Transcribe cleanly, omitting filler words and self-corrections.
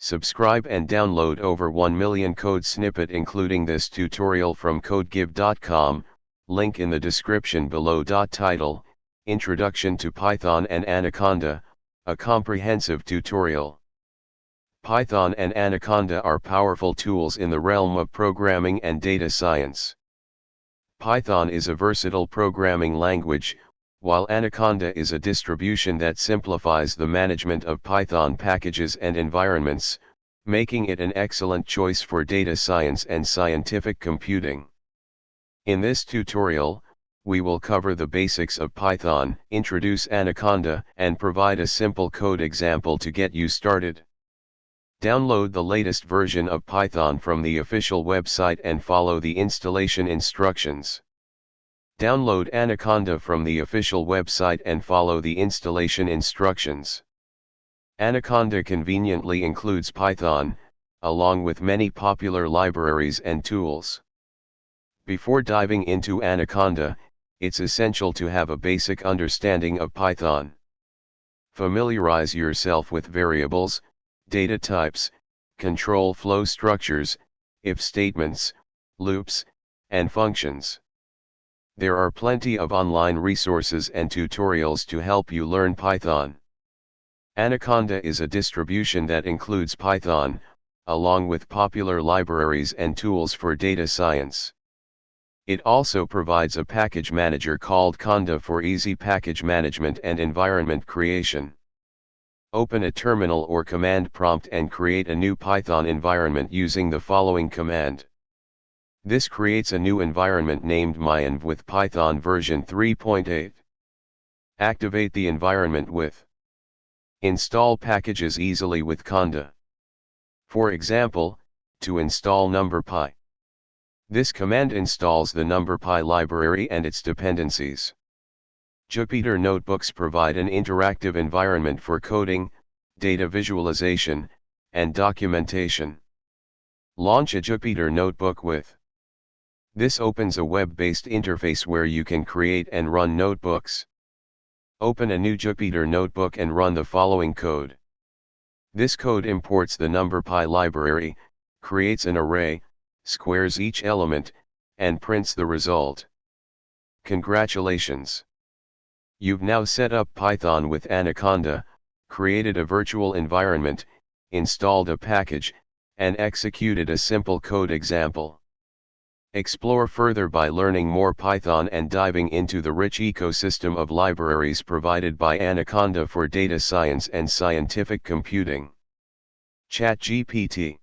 Subscribe and download over 1 million code snippet including this tutorial from codegive.com, link in the description below. Title, Introduction to Python and Anaconda, a comprehensive tutorial. Python and Anaconda are powerful tools in the realm of programming and data science. Python is a versatile programming language, while Anaconda is a distribution that simplifies the management of Python packages and environments, making it an excellent choice for data science and scientific computing. In this tutorial, we will cover the basics of Python, introduce Anaconda, and provide a simple code example to get you started. Download the latest version of Python from the official website and follow the installation instructions. Download Anaconda from the official website and follow the installation instructions. Anaconda conveniently includes Python, along with many popular libraries and tools. Before diving into Anaconda, it's essential to have a basic understanding of Python. Familiarize yourself with variables, data types, control flow structures, if statements, loops, and functions. There are plenty of online resources and tutorials to help you learn Python. Anaconda is a distribution that includes Python, along with popular libraries and tools for data science. It also provides a package manager called Conda for easy package management and environment creation. Open a terminal or command prompt and create a new Python environment using the following command. This creates a new environment named myenv with Python version 3.8. Activate the environment with Install packages easily with conda. For example, to install NumPy. This command installs the NumPy library and its dependencies. Jupyter Notebooks provide an interactive environment for coding, data visualization, and documentation. Launch a Jupyter Notebook with. This opens a web-based interface where you can create and run notebooks. Open a new Jupyter Notebook and run the following code. This code imports the NumPy library, creates an array, squares each element, and prints the result. Congratulations! You've now set up Python with Anaconda, created a virtual environment, installed a package, and executed a simple code example. Explore further by learning more Python and diving into the rich ecosystem of libraries provided by Anaconda for data science and scientific computing. ChatGPT.